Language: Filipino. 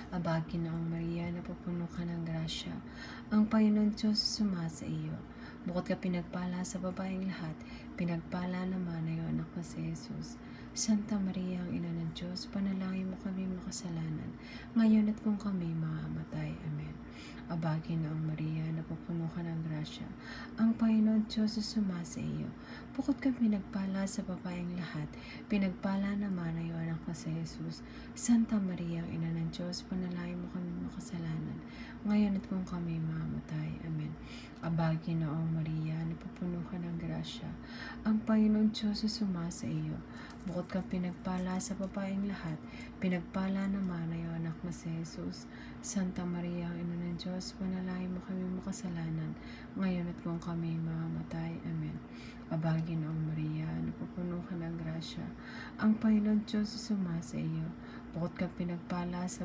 Aba, Ginoong Maria, napupuno ka ng grasya. Ang Panginoon Diyos sumasa iyo. Bukod ka pinagpala sa babaeng lahat, pinagpala naman ay anak na si Jesus. Santa Maria, ang Ina ng Diyos, panalangin mo kami makasalanan, ngayon at kung kami mamamatay. Amen. Aba, Ginoong Maria, napupuno ka ng grasya. Ang Panginoon Diyos sumasa iyo. Bukod ka pinagpala sa babaeng lahat, pinagpala naman ay anak na si Jesus. Santa Maria, ang Ina ng Diyos, panalangin mo kami makasalanan, ngayon at kung kami mamamatay. Amen. Aba, Ginoong Maria, napupuno ka ng grasya. Ang Panginoon Diyos sumasa iyo. Bukod ka pinagpala sa babaeng lahat, pinagpala naman ay anak na si Jesus. Santa Maria, ang Ina ng Diyos, panalangin mo kami makasalanan, ngayon at kung kami mamamatay. Amen. Aba, Ginoong Maria, napupuno ka ng grasya. Ang Panginoon Diyos sumasa iyo. Bukod ka pinagpala sa